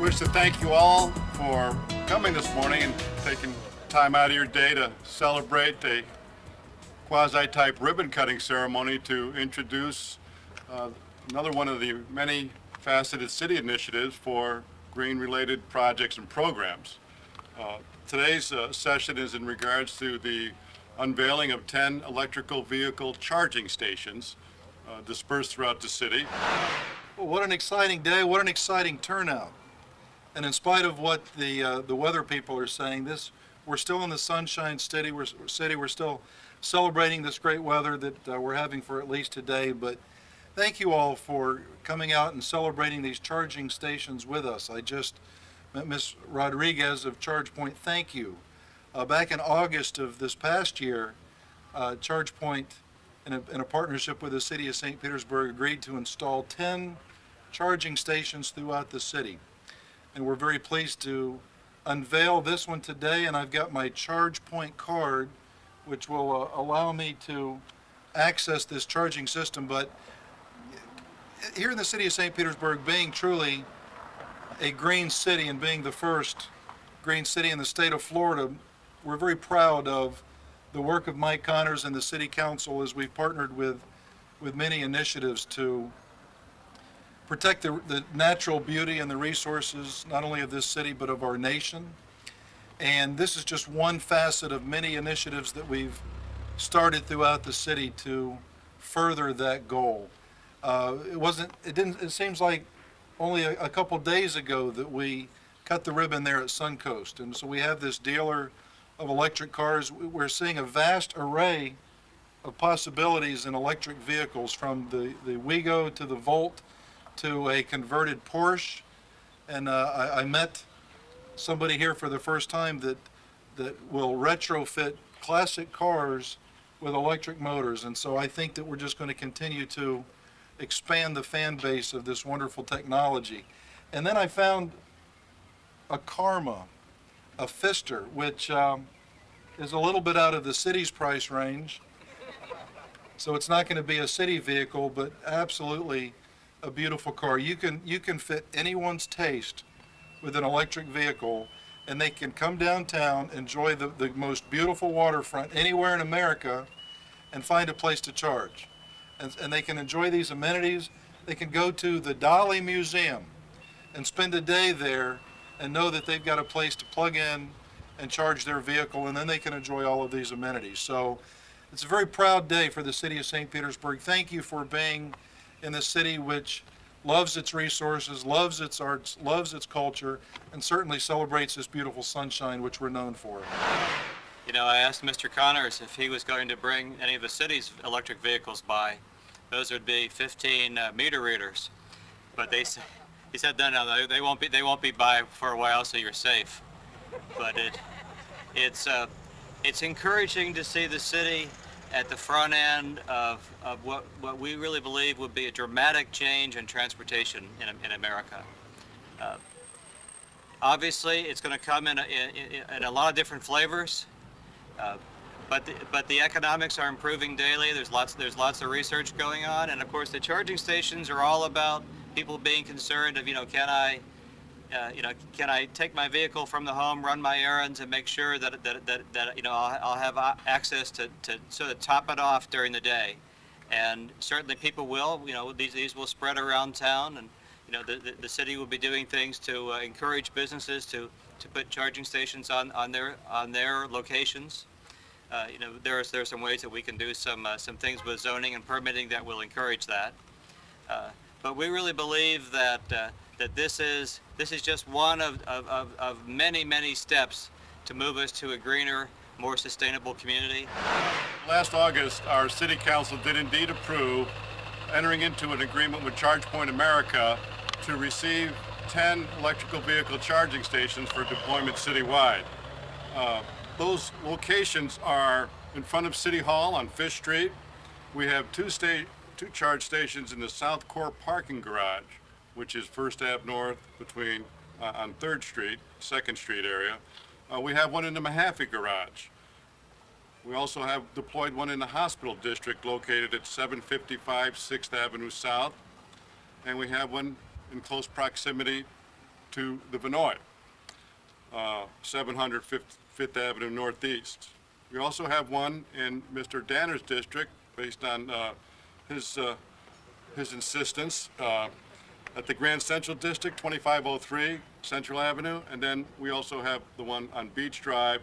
Wish to thank you all for coming this morning and taking time out of your day to celebrate a quasi-type ribbon cutting ceremony to introduce another one of the many faceted city initiatives for green-related projects and programs. Today's session is in regards to the unveiling of 10 electrical vehicle charging stations dispersed throughout the city. Well, what an exciting day, what an exciting turnout. And in spite of what the weather people are saying, we're still in the Sunshine City. We're still celebrating this great weather that we're having for at least today. But thank you all for coming out and celebrating these charging stations with us. I just met Ms. Rodriguez of ChargePoint. Thank you. Back in August of this past year, ChargePoint, in a partnership with the city of St. Petersburg, agreed to install 10 charging stations throughout the city. And we're very pleased to unveil this one today, and I've got my ChargePoint card, which will allow me to access this charging system. But here in the city of St. Petersburg, being truly a green city and being the first green city in the state of Florida, we're very proud of the work of Mike Connors and the City Council as we've partnered with many initiatives to protect the natural beauty and the resources, not only of this city, but of our nation. And this is just one facet of many initiatives that we've started throughout the city to further that goal. It seems like only a couple days ago that we cut the ribbon there at Suncoast. And so we have this dealer of electric cars. We're seeing a vast array of possibilities in electric vehicles, from the Wigo to the Volt, to a converted Porsche. And I met somebody here for the first time that will retrofit classic cars with electric motors. And so I think that we're just going to continue to expand the fan base of this wonderful technology. And then I found a Karma, a Fister, which is a little bit out of the city's price range. So it's not going to be a city vehicle, but absolutely a beautiful car. You can fit anyone's taste with an electric vehicle, and they can come downtown, enjoy the most beautiful waterfront anywhere in America, and find a place to charge. And they can enjoy these amenities. They can go to the Dolly Museum and spend a day there and know that they've got a place to plug in and charge their vehicle, and then they can enjoy all of these amenities. So it's a very proud day for the city of St. Petersburg. Thank you for being in the city which loves its resources, loves its arts, loves its culture, and certainly celebrates this beautiful sunshine which we're known for. You know, I asked Mr. Connors if he was going to bring any of the city's electric vehicles by. Those would be 15 meter readers, but he said no, they won't be by for a while, so you're safe. But it's encouraging to see the city at the front end of what we really believe would be a dramatic change in transportation in America. Obviously, it's going to come in a lot of different flavors, but the economics are improving daily. There's lots of research going on, and of course, the charging stations are all about people being concerned of, can I take my vehicle from the home, run my errands, and make sure that I'll have access to sort of top it off during the day. And certainly people will. These will spread around town, and the city will be doing things to encourage businesses to to put charging stations on their locations. There's some ways that we can do some things with zoning and permitting that will encourage that. But we really believe that this is just one of many steps to move us to a greener, more sustainable community. Last August, our city council did indeed approve entering into an agreement with ChargePoint America to receive 10 electrical vehicle charging stations for deployment citywide. Those locations are in front of City Hall on Fish Street. We have two charge stations in the South Core parking garage, which is First Ave North between on 3rd Street, 2nd Street area. We have one in the Mahaffey garage. We also have deployed one in the hospital district located at 755 6th Avenue South. And we have one in close proximity to the Vinoy, 700 5th Avenue Northeast. We also have one in Mr. Danner's district based on his insistence at the Grand Central District, 2503 Central Avenue. And then we also have the one on Beach Drive,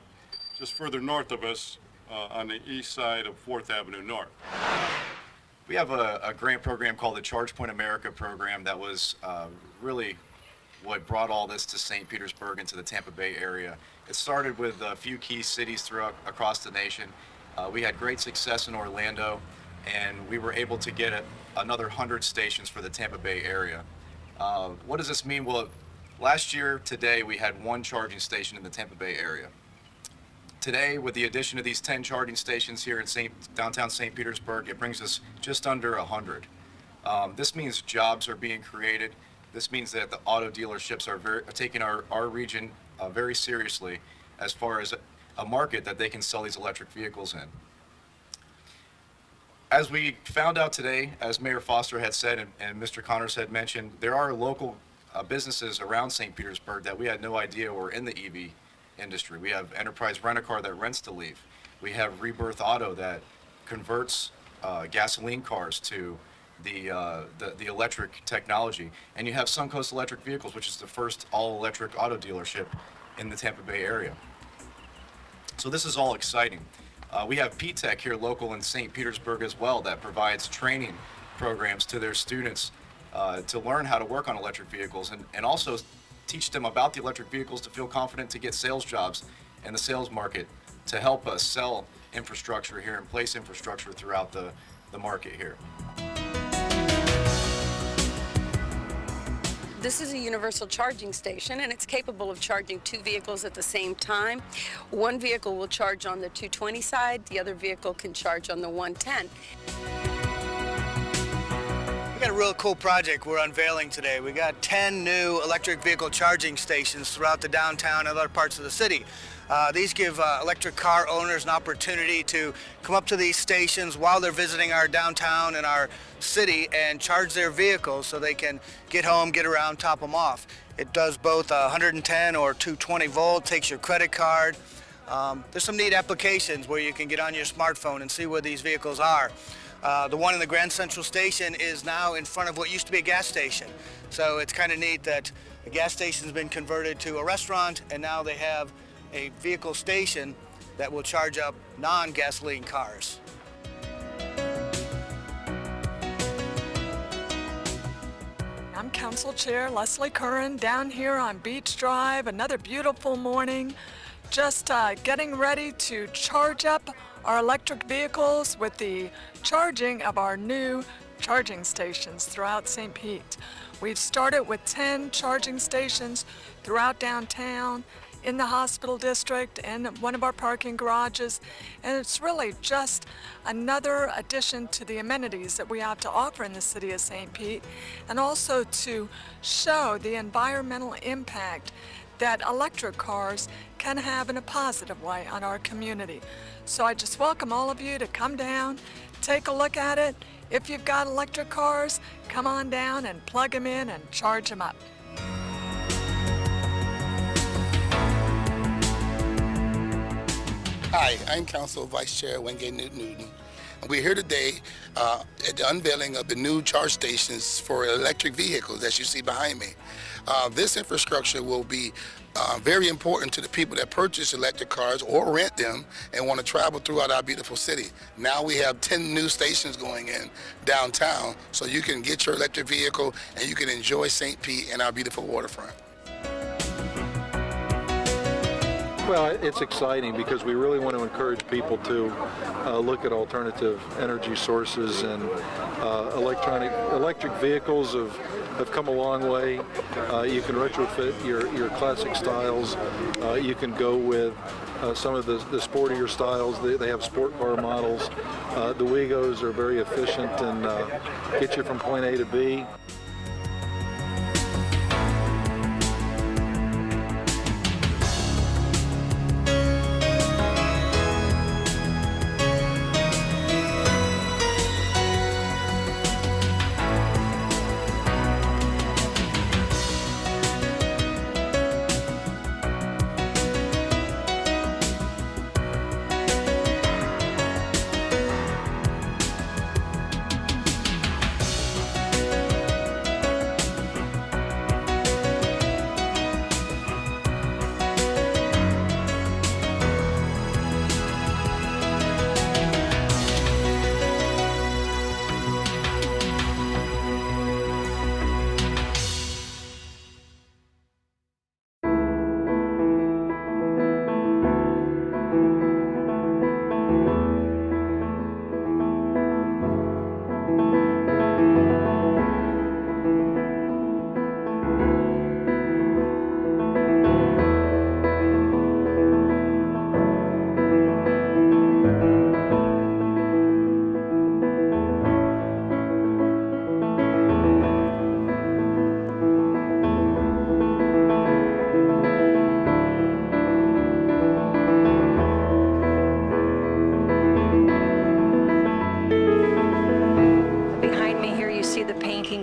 just further north of us, on the east side of 4th Avenue North. We have a grant program called the ChargePoint America program that was really what brought all this to St. Petersburg and to the Tampa Bay area. It started with a few key cities across the nation. We had great success in Orlando, and we were able to get another 100 stations for the Tampa Bay area. What does this mean? Well, last year, today, we had one charging station in the Tampa Bay area. Today, with the addition of these 10 charging stations here in downtown St. Petersburg, it brings us just under 100. This means jobs are being created. This means that the auto dealerships are taking our region very seriously as far as a market that they can sell these electric vehicles in. As we found out today, as Mayor Foster had said and Mr. Connors had mentioned, there are local businesses around St. Petersburg that we had no idea were in the EV industry. We have Enterprise Rent-A-Car that rents to leave. We have Rebirth Auto that converts gasoline cars to the electric technology. And you have Suncoast Electric Vehicles, which is the first all-electric auto dealership in the Tampa Bay area. So this is all exciting. We have P-Tech here local in St. Petersburg as well that provides training programs to their students to learn how to work on electric vehicles and also teach them about the electric vehicles to feel confident to get sales jobs in the sales market to help us sell infrastructure here and place infrastructure throughout the market here. This is a universal charging station, and it's capable of charging two vehicles at the same time. One vehicle will charge on the 220 side, the other vehicle can charge on the 110. We got a real cool project we're unveiling today. We got 10 new electric vehicle charging stations throughout the downtown and other parts of the city. These give electric car owners an opportunity to come up to these stations while they're visiting our downtown and our city and charge their vehicles so they can get home, get around, top them off. It does both 110 or 220 volt, takes your credit card. There's some neat applications where you can get on your smartphone and see where these vehicles are. The one in the Grand Central Station is now in front of what used to be a gas station. So it's kind of neat that the gas station's been converted to a restaurant, and now they have a vehicle station that will charge up non-gasoline cars. I'm Council Chair Leslie Curran down here on Beach Drive. Another beautiful morning. Just getting ready to charge up our electric vehicles with the charging of our new charging stations throughout St. Pete. We've started with 10 charging stations throughout downtown, in the hospital district, and one of our parking garages, and it's really just another addition to the amenities that we have to offer in the city of St. Pete, and also to show the environmental impact that electric cars can have in a positive way on our community. So I just welcome all of you to come down, take a look at it. If you've got electric cars, come on down and plug them in and charge them up. Hi, I'm Council Vice Chair Wingate Newton. We're here today at the unveiling of the new charge stations for electric vehicles that you see behind me. This infrastructure will be very important to the people that purchase electric cars or rent them and want to travel throughout our beautiful city. Now we have 10 new stations going in downtown, so you can get your electric vehicle and you can enjoy St. Pete and our beautiful waterfront. Well, it's exciting because we really want to encourage people to look at alternative energy sources, and electric vehicles have come a long way. You can retrofit your classic styles. You can go with some of the sportier styles. They have sport car models. The Wigos are very efficient and get you from point A to B.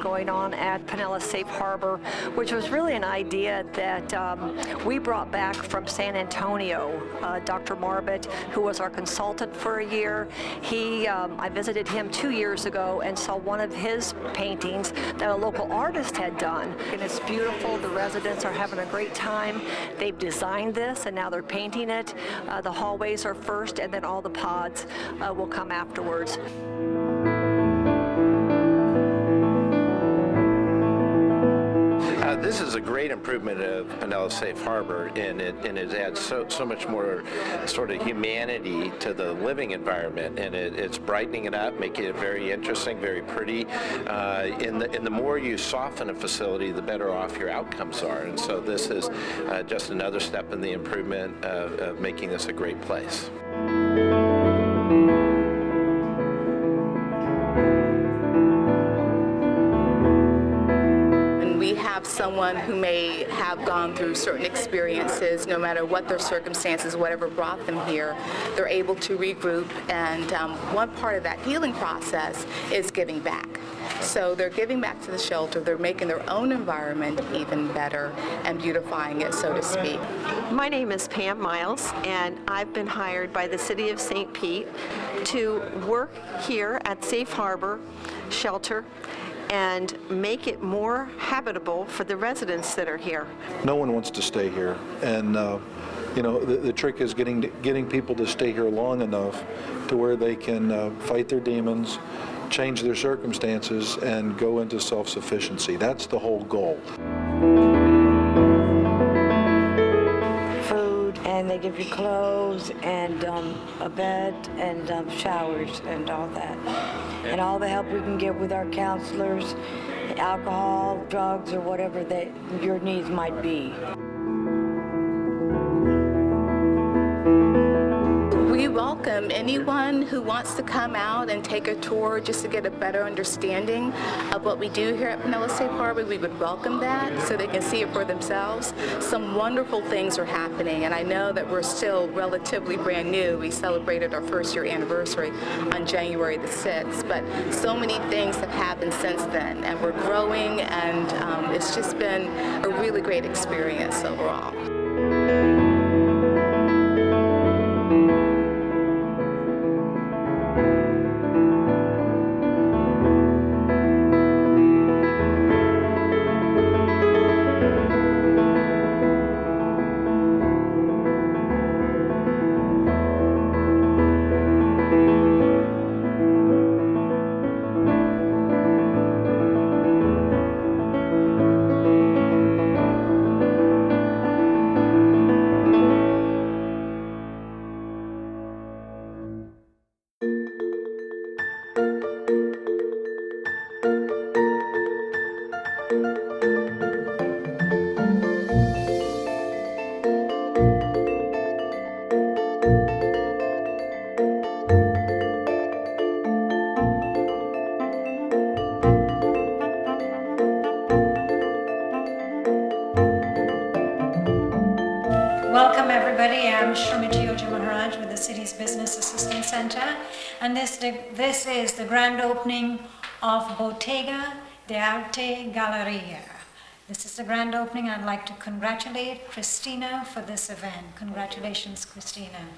Going on at Pinellas Safe Harbor, which was really an idea that we brought back from San Antonio. Dr. Marbot, who was our consultant for a year, I visited him 2 years ago and saw one of his paintings that a local artist had done. And it's beautiful. The residents are having a great time. They've designed this and now they're painting it. The hallways are first and then all the pods will come afterwards. This is a great improvement of Pinellas Safe Harbor, and it adds so much more sort of humanity to the living environment, and it's brightening it up, making it very interesting, very pretty. And the more you soften a facility, the better off your outcomes are. And so this is just another step in the improvement of making this a great place. Someone who may have gone through certain experiences, no matter what their circumstances, whatever brought them here, they're able to regroup, and one part of that healing process is giving back. So they're giving back to the shelter, they're making their own environment even better and beautifying it, so to speak. My name is Pam Miles, and I've been hired by the City of St. Pete to work here at Safe Harbor Shelter and make it more habitable for the residents that are here. No one wants to stay here, and you know, the trick is getting people to stay here long enough to where they can fight their demons, change their circumstances, and go into self-sufficiency. That's the whole goal. Food, and they give you clothes and a bed and showers and all that. And all the help we can get with our counselors, alcohol, drugs, or whatever that your needs might be. We welcome anyone who wants to come out and take a tour just to get a better understanding of what we do here at Pinellas Safe Harbor. We would welcome that so they can see it for themselves. Some wonderful things are happening, and I know that we're still relatively brand new. We celebrated our first year anniversary on January the 6th, but so many things have happened since then, and we're growing, and it's just been a really great experience overall. Maharaj with the city's Business Assistance Center, and this is the grand opening of Bottega d'Arte Galleria. This is the grand opening. I'd like to congratulate Christina for this event. Congratulations, Christina.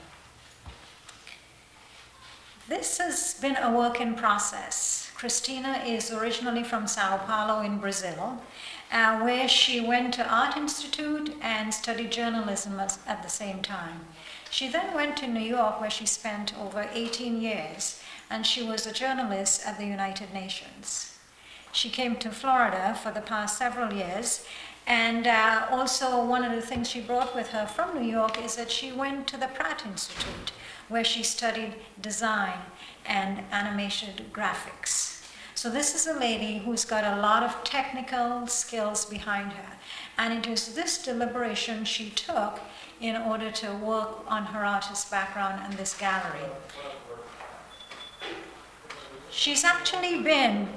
This has been a work in process. Christina is originally from Sao Paulo in Brazil, where she went to Art Institute and studied journalism at the same time. She then went to New York, where she spent over 18 years, and she was a journalist at the United Nations. She came to Florida for the past several years, and also one of the things she brought with her from New York is that she went to the Pratt Institute, where she studied design and animated graphics. So this is a lady who's got a lot of technical skills behind her, and it is this deliberation she took in order to work on her artist background in this gallery. She's actually been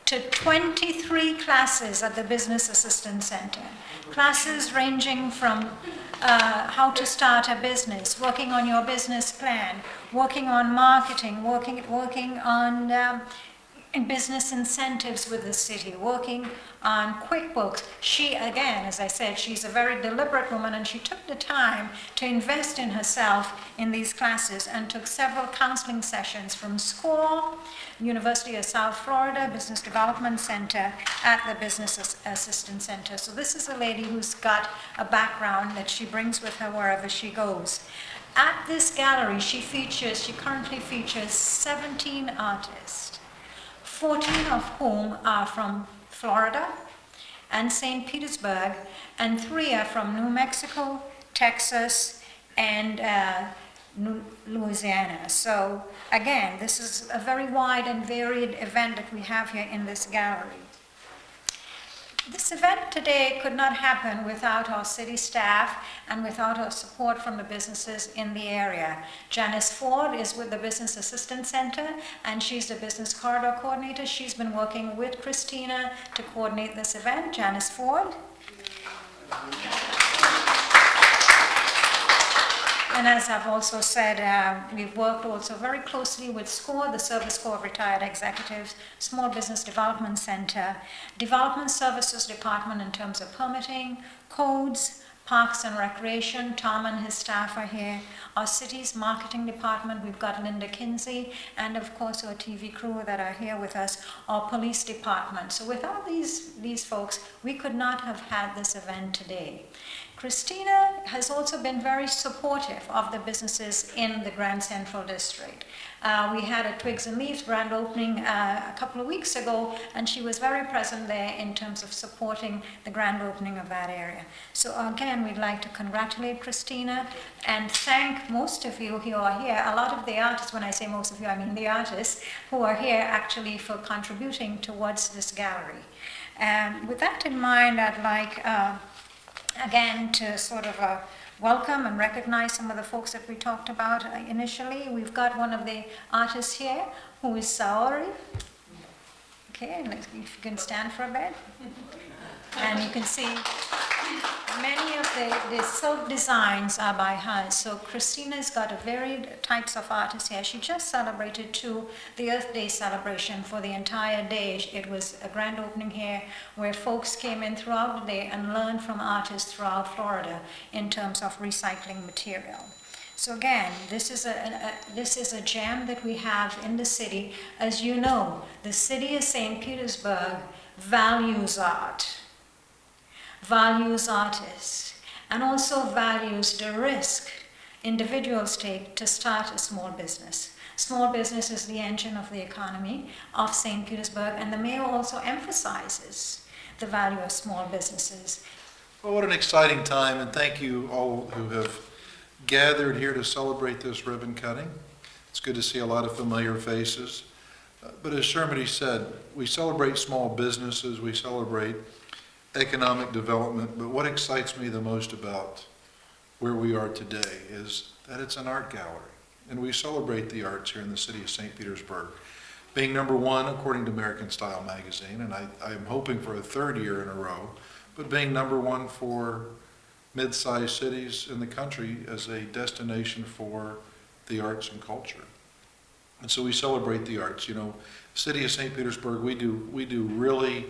to 23 classes at the Business Assistance Center. Classes ranging from how to start a business, working on your business plan, working on marketing, working on business incentives with the city, working on QuickBooks. She, again, as I said, she's a very deliberate woman, and she took the time to invest in herself in these classes and took several counseling sessions from school, University of South Florida Business Development Center, at the Business Assistance Center. So this is a lady who's got a background that she brings with her wherever she goes. At this gallery, she currently features 17 artists, 14 of whom are from Florida and St. Petersburg, and 3 are from New Mexico, Texas, and Louisiana. So again, this is a very wide and varied event that we have here in this gallery. This event today could not happen without our city staff and without our support from the businesses in the area. Janice Ford is with the Business Assistance Center, and she's the Business Corridor Coordinator. She's been working with Christina to coordinate this event. Janice Ford. And as I've also said, we've worked also very closely with SCORE, the Service Corps of Retired Executives, Small Business Development Center, Development Services Department in terms of permitting, codes, Parks and Recreation. Tom and his staff are here. Our city's marketing department, we've got Linda Kinsey, and of course our TV crew that are here with us, our police department. So without these folks, we could not have had this event today. Christina has also been very supportive of the businesses in the Grand Central District. We had a Twigs and Leaves grand opening a couple of weeks ago, and she was very present there in terms of supporting the grand opening of that area. So again, we'd like to congratulate Christina and thank most of you who are here. A lot of the artists, when I say most of you, I mean the artists who are here actually for contributing towards this gallery. With that in mind, I'd like again to sort of welcome and recognize some of the folks that we talked about initially. We've got one of the artists here who is Saori. Okay, if you can stand for a bit. And you can see many of the silk designs are by her. So Christina's got a varied types of artists here. She just celebrated the Earth Day celebration for the entire day. It was a grand opening here where folks came in throughout the day and learned from artists throughout Florida in terms of recycling material. So again, this is a gem that we have in the city. As you know, the city of St. Petersburg values art, values artists, and also values the risk individuals take to start a small business. Small business is the engine of the economy of St. Petersburg, and the mayor also emphasizes the value of small businesses. Well, what an exciting time, and thank you all who have gathered here to celebrate this ribbon cutting. It's good to see a lot of familiar faces. But as Shermity said, we celebrate small businesses, we celebrate economic development, but what excites me the most about where we are today is that it's an art gallery, and we celebrate the arts here in the city of St. Petersburg, being #1 according to American Style magazine, and I'm hoping for a 3rd year in a row, but being #1 for mid-sized cities in the country as a destination for the arts and culture. And so we celebrate the arts. You know, the city of St. Petersburg, we do really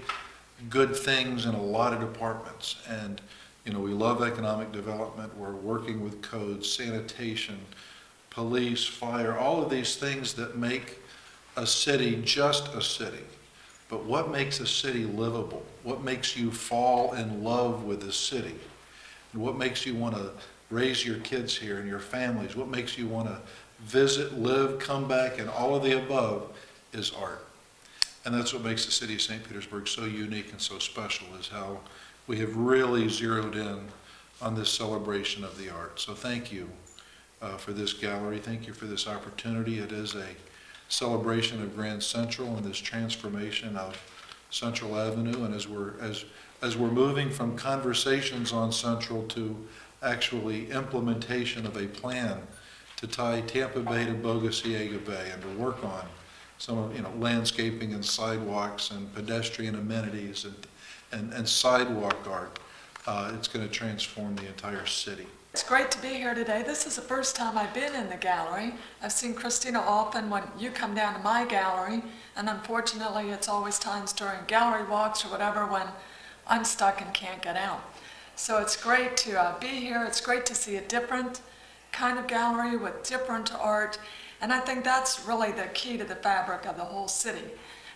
good things in a lot of departments. And, you know, we love economic development. We're working with codes, sanitation, police, fire, all of these things that make a city just a city. But what makes a city livable? What makes you fall in love with the city? And what makes you want to raise your kids here and your families? What makes you want to visit, live, come back, and all of the above is art. And that's what makes the city of St. Petersburg so unique and so special, is how we have really zeroed in on this celebration of the arts. So thank you for this gallery. Thank you for this opportunity. It is a celebration of Grand Central and this transformation of Central Avenue. And as we're moving from conversations on Central to actually implementation of a plan to tie Tampa Bay to Bogosiega Bay and to work on some of, you know, landscaping and sidewalks and pedestrian amenities and sidewalk art, it's going to transform the entire city. It's great to be here today. This is the first time I've been in the gallery. I've seen Christina often when you come down to my gallery, and unfortunately it's always times during gallery walks or whatever when I'm stuck and can't get out. So it's great to be here. It's great to see a different kind of gallery with different art, and I think that's really the key to the fabric of the whole city.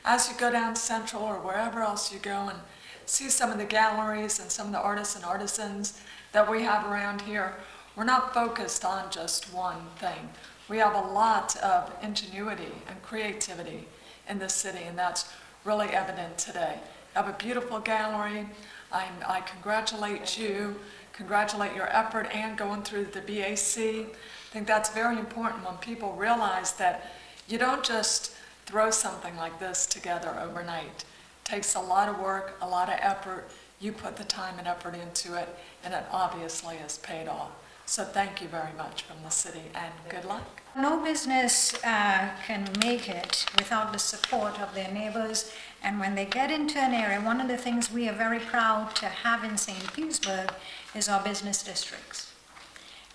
As you go down Central or wherever else you go and see some of the galleries and some of the artists and artisans that we have around here, we're not focused on just one thing. We have a lot of ingenuity and creativity in this city, and that's really evident today. You have a beautiful gallery. I congratulate you, congratulate your effort and going through the BAC. I think that's very important when people realize that you don't just throw something like this together overnight. It takes a lot of work, a lot of effort. You put the time and effort into it, and it obviously has paid off. So thank you very much from the city, and good luck. No business can make it without the support of their neighbors. And when they get into an area, one of the things we are very proud to have in St. Petersburg is our business districts.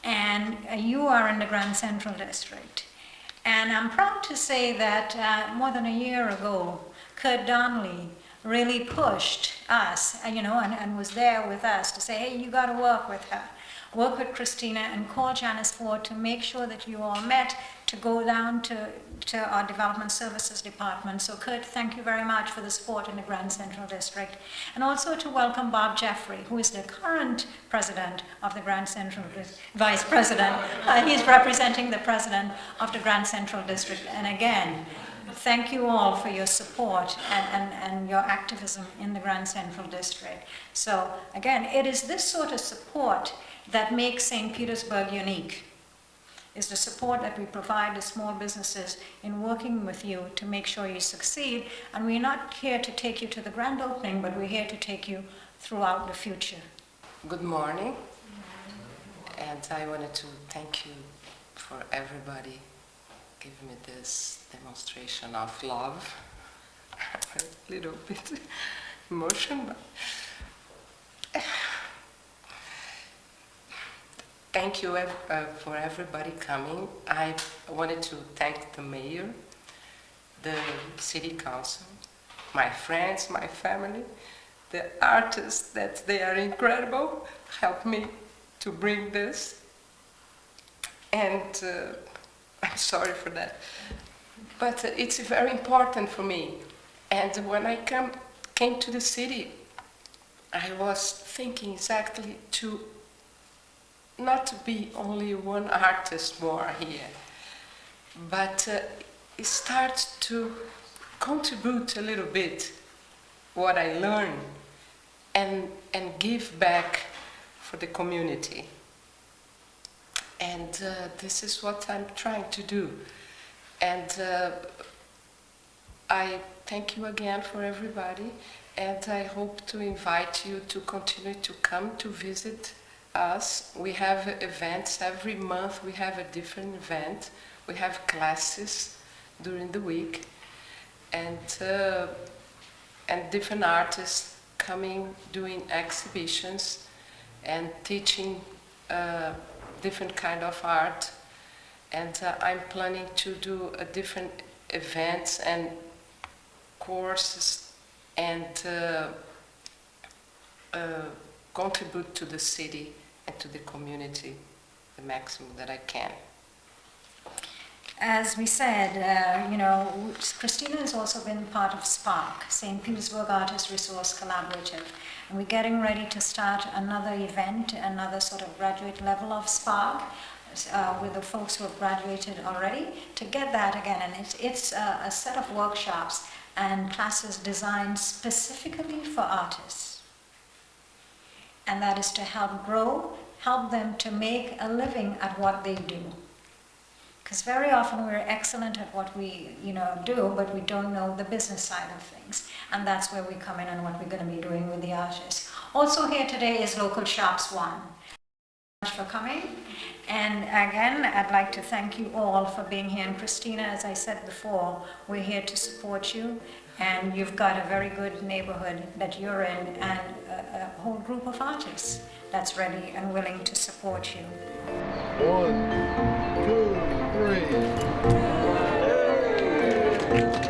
And you are in the Grand Central District. And I'm proud to say that more than a year ago, Kurt Donnelly really pushed us, and was there with us to say, hey, you got to work with her. Work with Christina and call Janice Ford to make sure that you all met to go down to our Development Services Department. So Kurt, thank you very much for the support in the Grand Central District. And also to welcome Bob Jeffrey, who is the current president of the Grand Central, vice president. He's representing the president of the Grand Central District. And again, thank you all for your support and your activism in the Grand Central District. So again, it is this sort of support that makes St. Petersburg unique, is the support that we provide to small businesses in working with you to make sure you succeed. And we're not here to take you to the grand opening, but we're here to take you throughout the future. Good morning. And I wanted to thank you for everybody giving me this demonstration of love. A little bit emotional, but thank you for everybody coming. I wanted to thank the mayor, the city council, my friends, my family, the artists, that they are incredible, helped me to bring this. And I'm sorry for that. But it's very important for me. And when I came to the city, I was thinking exactly to not to be only one artist more here, but start to contribute a little bit what I learned and give back for the community. And this is what I'm trying to do. And I thank you again for everybody, and I hope to invite you to continue to come to visit us. We have events every month. We have a different event. We have classes during the week, and different artists coming, doing exhibitions, and teaching different kind of art. And I'm planning to do a different events and courses and contribute to the city and to the community the maximum that I can. As we said, Christina has also been part of SPARC, St. Petersburg Artist Resource Collaborative. And we're getting ready to start another event, another sort of graduate level of SPARC with the folks who have graduated already, to get that again. And it's a set of workshops and classes designed specifically for artists. And that is to help grow, help them to make a living at what they do. Because very often we're excellent at what we do, but we don't know the business side of things. And that's where we come in and what we're going to be doing with the artists. Also here today is Local Shops One. Thank you for coming. And again, I'd like to thank you all for being here. And Christina, as I said before, we're here to support you. And you've got a very good neighborhood that you're in, and a whole group of artists that's ready and willing to support you. 1, 2, 3.